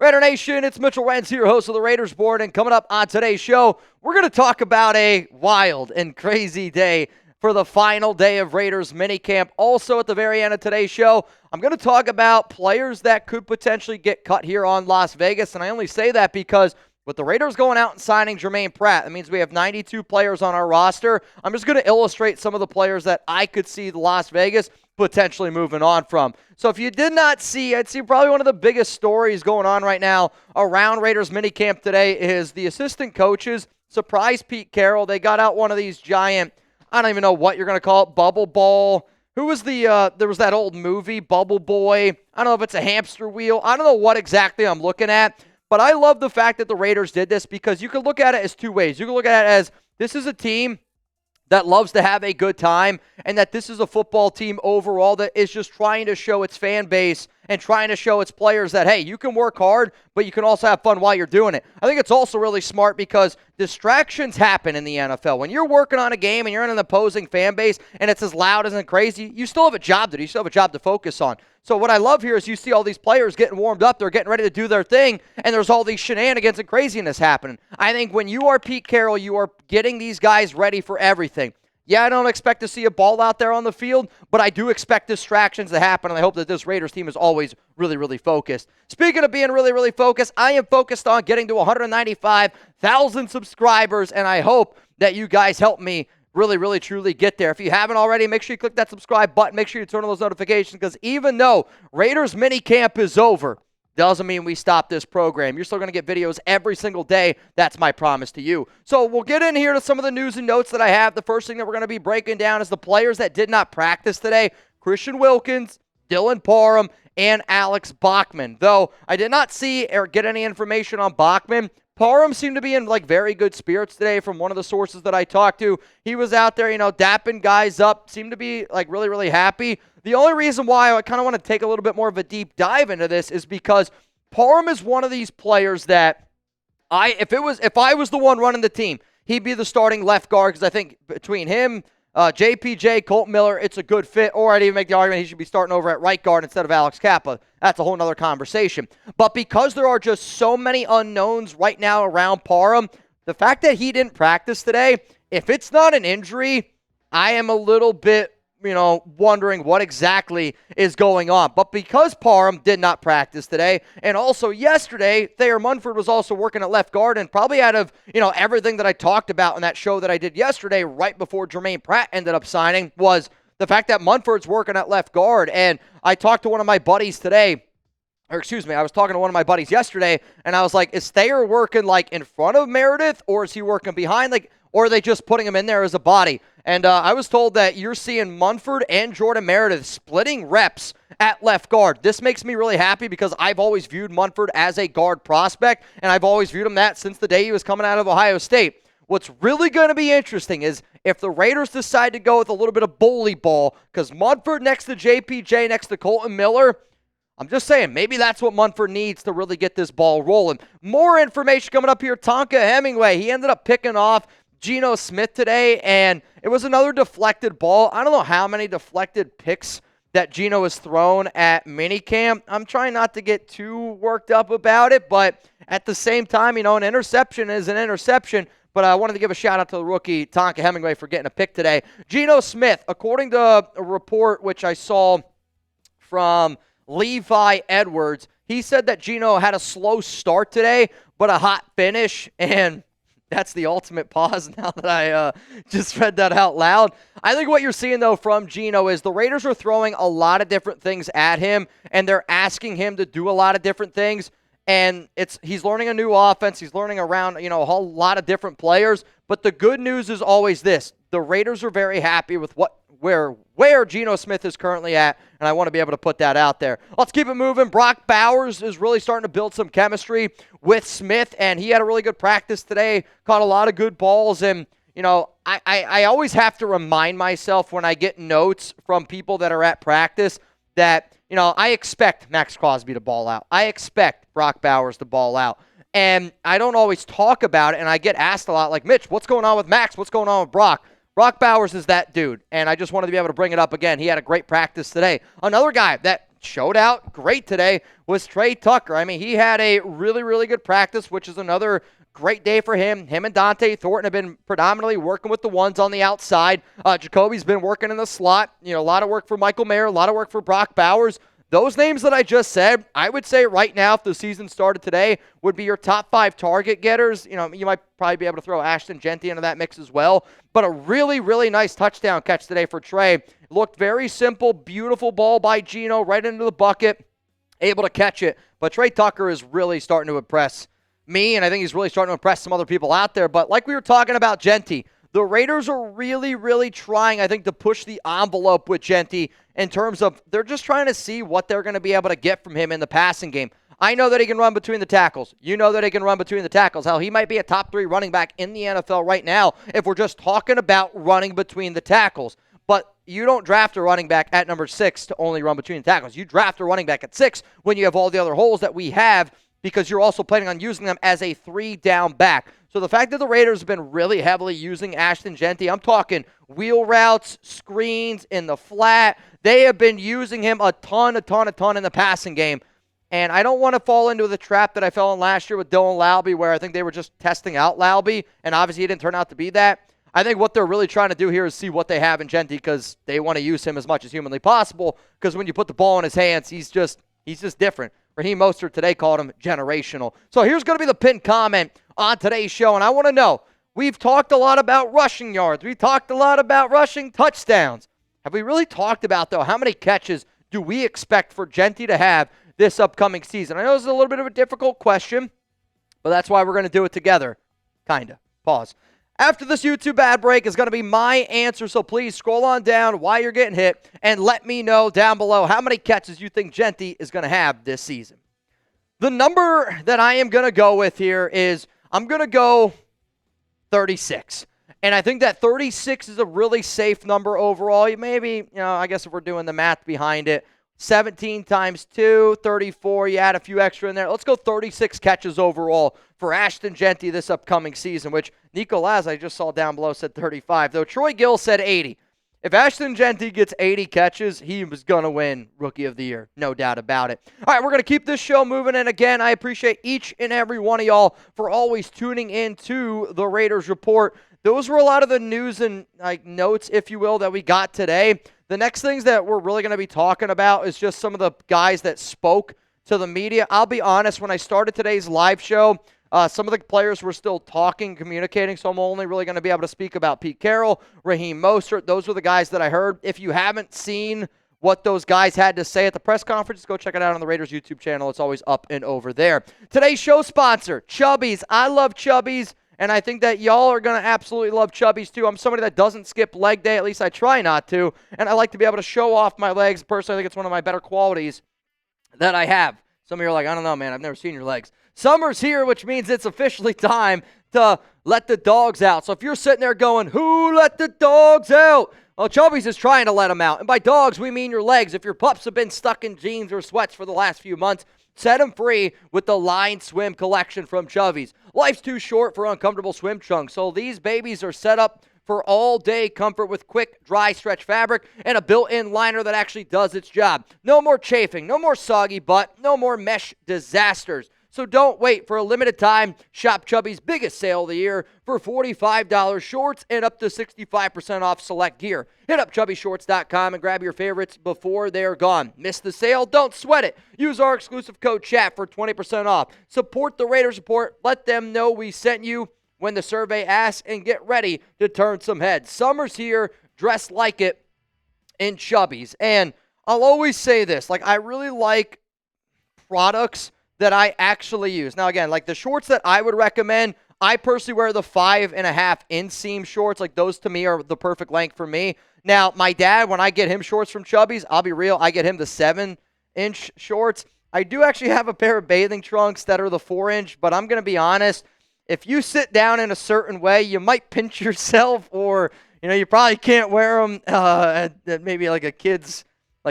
Raider Nation, it's Mitchell Renz here, host of the Raiders Board, and coming up on today's show, we're going to talk about a wild and crazy day for the final day of Raiders minicamp. Also at the very end of today's show, I'm going to talk about players that could potentially get cut here on Las Vegas, and I only say that because with the Raiders going out and signing Germaine Pratt, that means we have 92 players on our roster. I'm just going to illustrate some of the players that I could see Las Vegas potentially moving on from. So if you did not see, I'd say probably one of the biggest stories going on right now around Raiders minicamp today is the assistant coaches surprised Pete Carroll. They got out one of these giant, I don't even know what you're going to call it, bubble ball. Who was there was that old movie, Bubble Boy. I don't know if it's a hamster wheel. I don't know what exactly I'm looking at. But I love the fact that the Raiders did this because you can look at it as two ways. You can look at it as this is a team that loves to have a good time and that this is a football team overall that is just trying to show its fan base and trying to show its players that, hey, you can work hard, but you can also have fun while you're doing it. I think it's also really smart because distractions happen in the NFL. When you're working on a game and you're in an opposing fan base and it's as loud and crazy, you still have a job to do. You still have a job to focus on. So what I love here is you see all these players getting warmed up. They're getting ready to do their thing, and there's all these shenanigans and craziness happening. I think when you are Pete Carroll, you are getting these guys ready for everything. Yeah, I don't expect to see a ball out there on the field, but I do expect distractions to happen, and I hope that this Raiders team is always really, really focused. Speaking of being really, really focused, I am focused on getting to 195,000 subscribers, and I hope that you guys help me really, really, truly get there. If you haven't already, make sure you click that subscribe button. Make sure you turn on those notifications because even though Raiders minicamp is over, doesn't mean we stop this program. You're still going to get videos every single day. That's my promise to you. So we'll get in here to some of the news and notes that I have. The first thing that we're going to be breaking down is the players that did not practice today. Christian Wilkins, Dylan Parham, and Alex Bachman. Though I did not see or get any information on Bachman, Parham seemed to be in very good spirits today from one of the sources that I talked to. He was out there, dapping guys up, seemed to be really, really happy. The only reason why I kind of want to take a little bit more of a deep dive into this is because Parham is one of these players that if I was the one running the team, he'd be the starting left guard because I think between him, JPJ, Colt Miller, it's a good fit, or I'd even make the argument he should be starting over at right guard instead of Alex Kappa. That's a whole nother conversation. But because there are just so many unknowns right now around Parham, the fact that he didn't practice today, if it's not an injury, I am a little bit wondering what exactly is going on. But because Parham did not practice today, and also yesterday, Thayer Munford was also working at left guard, and probably out of, everything that I talked about in that show that I did yesterday, right before Germain Pratt ended up signing, was the fact that Munford's working at left guard. And I talked to one of my buddies today, I was talking to one of my buddies yesterday, and I was like, is Thayer working in front of Meredith, or is he working behind? Or are they just putting him in there as a body? And I was told that you're seeing Munford and Jordan Meredith splitting reps at left guard. This makes me really happy because I've always viewed Munford as a guard prospect, and I've always viewed him that since the day he was coming out of Ohio State. What's really going to be interesting is if the Raiders decide to go with a little bit of bully ball, because Munford next to JPJ, next to Colton Miller, I'm just saying, maybe that's what Munford needs to really get this ball rolling. More information coming up here. Tonka Hemingway, he ended up picking off Geno Smith today, and it was another deflected ball. I don't know how many deflected picks that Geno has thrown at minicamp. I'm trying not to get too worked up about it, but at the same time, an interception is an interception. But I wanted to give a shout-out to the rookie, Tonka Hemingway, for getting a pick today. Geno Smith, according to a report which I saw from Levi Edwards, he said that Geno had a slow start today, but a hot finish, and that's the ultimate pause now that I just read that out loud. I think what you're seeing, though, from Geno is the Raiders are throwing a lot of different things at him, and they're asking him to do a lot of different things. And he's learning a new offense. He's learning around, a whole lot of different players. But the good news is always this. The Raiders are very happy with where Geno Smith is currently at, and I want to be able to put that out there. Let's keep it moving. Brock Bowers is really starting to build some chemistry with Smith, and he had a really good practice today, caught a lot of good balls. And, I always have to remind myself when I get notes from people that are at practice that, I expect Max Crosby to ball out. I expect Brock Bowers to ball out. And I don't always talk about it, and I get asked a lot, like, Mitch, what's going on with Max? What's going on with Brock? Brock Bowers is that dude, and I just wanted to be able to bring it up again. He had a great practice today. Another guy that showed out great today was Trey Tucker. I mean, he had a really, really good practice, which is another great day for him. Him and Dante Thornton have been predominantly working with the ones on the outside. Jacoby's been working in the slot. A lot of work for Michael Mayer, a lot of work for Brock Bowers. Those names that I just said, I would say right now, if the season started today, would be your top 5 target getters. You might probably be able to throw Ashton Jeanty into that mix as well. But a really, really nice touchdown catch today for Trey. Looked very simple, beautiful ball by Geno right into the bucket, able to catch it. But Trey Tucker is really starting to impress me, and I think he's really starting to impress some other people out there. But like we were talking about Jeanty, the Raiders are really, really trying, I think, to push the envelope with Jeanty in terms of they're just trying to see what they're going to be able to get from him in the passing game. I know that he can run between the tackles. You know that he can run between the tackles. Hell, he might be a top 3 running back in the NFL right now if we're just talking about running between the tackles. But you don't draft a running back at number 6 to only run between the tackles. You draft a running back at 6 when you have all the other holes that we have, because you're also planning on using them as a 3-down back. So the fact that the Raiders have been really heavily using Ashton Jeanty, I'm talking wheel routes, screens, in the flat. They have been using him a ton in the passing game. And I don't want to fall into the trap that I fell in last year with Dylan Laube, where I think they were just testing out Laube, and obviously he didn't turn out to be that. I think what they're really trying to do here is see what they have in Jeanty, because they want to use him as much as humanly possible, because when you put the ball in his hands, he's just different. Raheem Mostert today called him generational. So here's going to be the pinned comment on today's show, and I want to know, we've talked a lot about rushing yards. We've talked a lot about rushing touchdowns. Have we really talked about, though, how many catches do we expect for Jeanty to have this upcoming season? I know this is a little bit of a difficult question, but that's why we're going to do it together. Kinda. Pause. After this YouTube ad break is going to be my answer, so please scroll on down while you're getting hit and let me know down below how many catches you think Jeanty is going to have this season. The number that I am going to go with here is I'm going to go 36. And I think that 36 is a really safe number overall. Maybe, I guess if we're doing the math behind it, 17 times 2, 34. You add a few extra in there. Let's go 36 catches overall for Ashton Jeanty this upcoming season, which Nico Laz, I just saw down below, said 35, though Troy Gill said 80. If Ashton Jeanty gets 80 catches, he was going to win Rookie of the Year. No doubt about it. All right, we're going to keep this show moving. And again, I appreciate each and every one of y'all for always tuning in to the Raiders Report. Those were a lot of the news and notes, if you will, that we got today. The next things that we're really going to be talking about is just some of the guys that spoke to the media. I'll be honest, when I started today's live show, some of the players were still talking, communicating, so I'm only really going to be able to speak about Pete Carroll, Raheem Mostert. Those were the guys that I heard. If you haven't seen what those guys had to say at the press conference, go check it out on the Raiders YouTube channel. It's always up and over there. Today's show sponsor, Chubbies. I love Chubbies. And I think that y'all are going to absolutely love Chubbies, too. I'm somebody that doesn't skip leg day. At least I try not to. And I like to be able to show off my legs. Personally, I think it's one of my better qualities that I have. Some of you are like, I don't know, man. I've never seen your legs. Summer's here, which means it's officially time to let the dogs out. So if you're sitting there going, who let the dogs out? Well, Chubbies is trying to let them out. And by dogs, we mean your legs. If your pups have been stuck in jeans or sweats for the last few months, set them free with the Line Swim collection from Chubbies. Life's too short for uncomfortable swim trunks, so these babies are set up for all-day comfort with quick, dry stretch fabric and a built-in liner that actually does its job. No more chafing, no more soggy butt, no more mesh disasters. So don't wait. For a limited time, shop Chubby's biggest sale of the year for $45 shorts and up to 65% off select gear. Hit up chubbyshorts.com and grab your favorites before they're gone. Miss the sale? Don't sweat it. Use our exclusive code CHAT for 20% off. Support the Raiders Report. Let them know we sent you when the survey asks, and get ready to turn some heads. Summer's here. Dress like it in Chubbies. And I'll always say this. I really like products that I actually use. Now, again, the shorts that I would recommend, I personally wear the 5.5 inseam shorts. Those to me are the perfect length for me. Now, my dad, when I get him shorts from Chubbies, I'll be real, I get him the 7-inch shorts. I do actually have a pair of bathing trunks that are the 4-inch, but I'm going to be honest, if you sit down in a certain way, you might pinch yourself, or, you probably can't wear them at maybe a kid's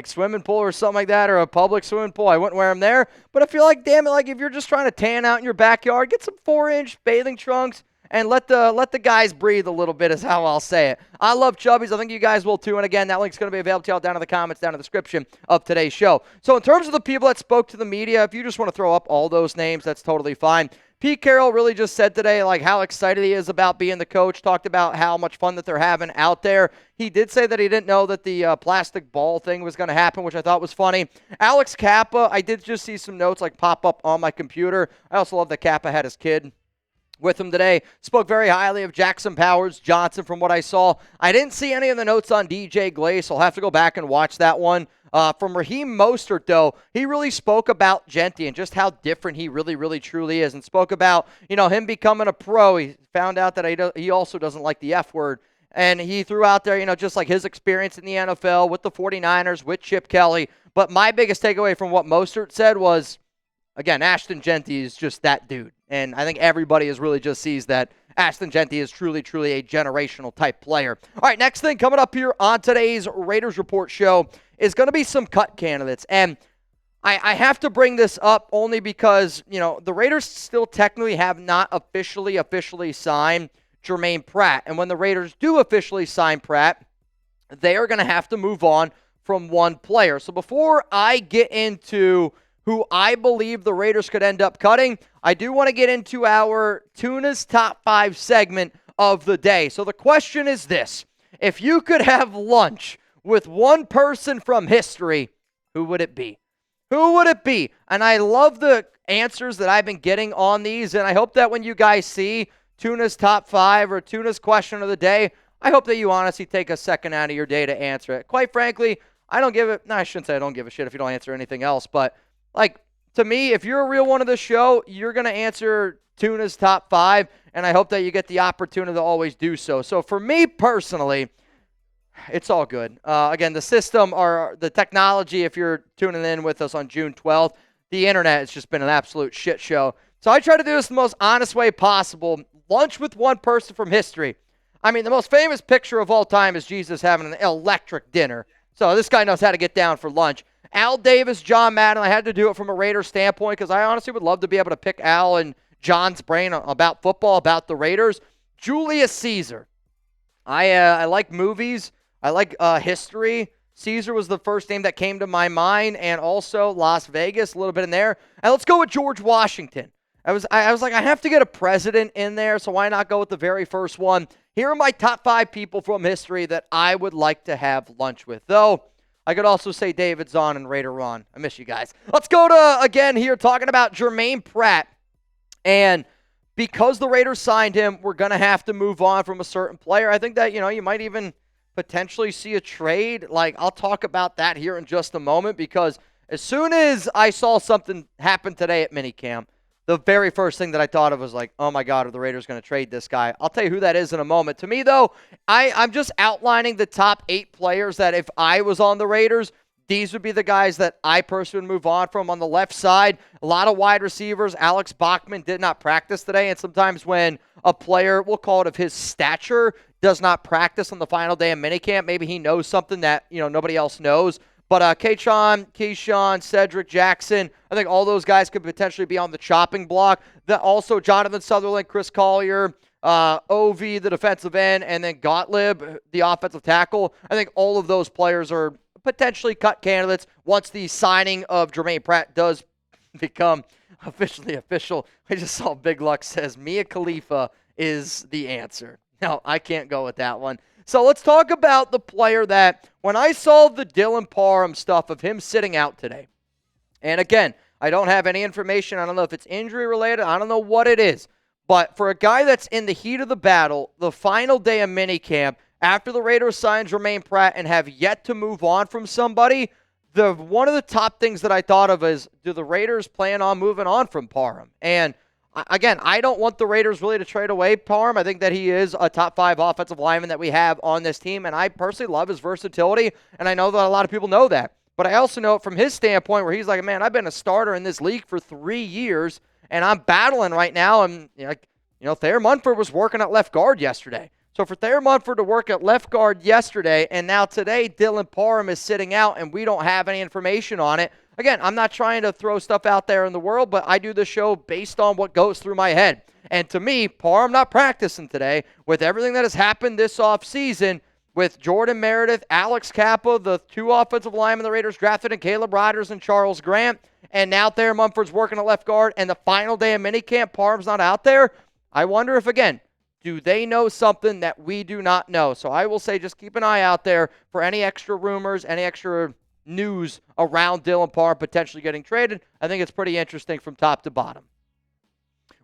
swimming pool or something like that, or a public swimming pool. I wouldn't wear them there. But I feel damn it, if you're just trying to tan out in your backyard, get some 4-inch bathing trunks and let the guys breathe a little bit is how I'll say it. I love Chubbies. I think you guys will too. And again, that link's going to be available to y'all down in the comments, down in the description of today's show. So in terms of the people that spoke to the media, if you just want to throw up all those names, that's totally fine. Pete Carroll really just said today like how excited he is about being the coach, talked about how much fun that they're having out there. He did say that he didn't know that the plastic ball thing was going to happen, which I thought was funny. Alex Kappa, I did just see some notes like pop up on my computer. I also love that Kappa had his kid with him today. Spoke very highly of Jackson Powers-Johnson from what I saw. I didn't see any of the notes on DJ Glaze, so I'll have to go back and watch that one. From Raheem Mostert, though, he really spoke about Jeanty and just how different he really, really, truly is, and spoke about, him becoming a pro. He found out that he also doesn't like the F word, and he threw out there, just like his experience in the NFL with the 49ers, with Chip Kelly. But my biggest takeaway from what Mostert said was, again, Ashton Jeanty is just that dude, and I think everybody really just sees that Ashton Jeanty is truly, truly a generational type player. All right, next thing coming up here on today's Raiders Report show is going to be some cut candidates. And I have to bring this up only because, the Raiders still technically have not officially signed Germain Pratt. And when the Raiders do officially sign Pratt, they are going to have to move on from one player. So before I get into who I believe the Raiders could end up cutting, I do want to get into our Tuna's Top 5 segment of the day. So the question is this: if you could have lunch with one person from history, who would it be? Who would it be? And I love the answers that I've been getting on these, and I hope that when you guys see Tuna's Top 5 or Tuna's Question of the Day, I hope that you honestly take a second out of your day to answer it. Quite frankly, I shouldn't say I don't give a shit if you don't answer anything else, but to me, if you're a real one of the show, you're going to answer Tuna's Top 5, and I hope that you get the opportunity to always do so. So for me personally, it's all good. Again, the system or the technology, if you're tuning in with us on June 12th, the internet has just been an absolute shit show. So I try to do this the most honest way possible. Lunch with one person from history. I mean, the most famous picture of all time is Jesus having an electric dinner. So this guy knows how to get down for lunch. Al Davis, John Madden. I had to do it from a Raiders standpoint because I honestly would love to be able to pick Al and John's brain about football, about the Raiders. Julius Caesar. I like movies. I like history. Caesar was the first name that came to my mind, and also Las Vegas, a little bit in there. And let's go with George Washington. I was like, I have to get a president in there, so why not go with the very first one? Here are my top 5 people from history that I would like to have lunch with. Though, I could also say David Zahn and Raider Ron. I miss you guys. Let's go to, again, here, talking about Germain Pratt. And because the Raiders signed him, we're going to have to move on from a certain player. I think that, you might even potentially see a trade. I'll talk about that here in just a moment, because as soon as I saw something happen today at Minicamp, the very first thing that I thought of was like, oh my God, are the Raiders going to trade this guy? I'll tell you who that is in a moment. To me, though, I'm just outlining the top 8 players that if I was on the Raiders, these would be the guys that I personally would move on from. On the left side, a lot of wide receivers. Alex Bachman did not practice today, and sometimes when a player, we'll call it of his stature, does not practice on the final day of minicamp, maybe he knows something that nobody else knows. But Keyshawn, Cedric Jackson, I think all those guys could potentially be on the chopping block. Also, Jonathan Sutherland, Chris Collier, OV, the defensive end, and then Gottlieb, the offensive tackle. I think all of those players are potentially cut candidates once the signing of Germain Pratt does become officially official. I just saw Big Luck says Mia Khalifa is the answer. No, I can't go with that one. So let's talk about the player that, when I saw the Dylan Parham stuff of him sitting out today, and again, I don't have any information. I don't know if it's injury related. I don't know what it is. But for a guy that's in the heat of the battle, the final day of minicamp, after the Raiders signed Germain Pratt and have yet to move on from somebody, one of the top things that I thought of is, do the Raiders plan on moving on from Parham? And again, I don't want the Raiders really to trade away Parham. I think that he is a top 5 offensive lineman that we have on this team, and I personally love his versatility, and I know that a lot of people know that. But I also know it from his standpoint where he's like, man, I've been a starter in this league for 3 years, and I'm battling right now. And, Thayer Munford was working at left guard yesterday. So for Thayer Munford to work at left guard yesterday, and now today Dylan Parham is sitting out, and we don't have any information on it. again, I'm not trying to throw stuff out there in the world, but I do the show based on what goes through my head. And to me, Parham not practicing today with everything that has happened this offseason with Jordan Meredith, Alex Kappa, the 2 offensive linemen the Raiders drafted, and Caleb Rogers and Charles Grant, and now Thayer Munford's working at left guard, and the final day of minicamp, Parham's not out there. I wonder if, again, do they know something that we do not know? So I will say just keep an eye out there for any extra rumors, any extra news around Dylan Parham potentially getting traded. I think it's pretty interesting from top to bottom.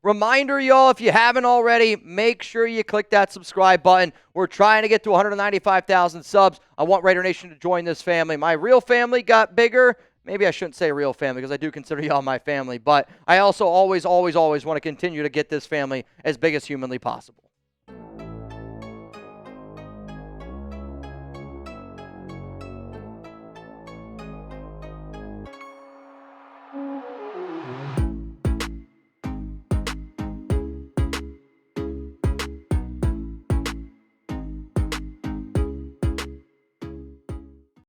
Reminder, y'all, if you haven't already, make sure you click that subscribe button. We're trying to get to 195,000 subs. I want Raider Nation to join this family. My real family got bigger. Maybe I shouldn't say real family because I do consider y'all my family. But I also always want to continue to get this family as big as humanly possible.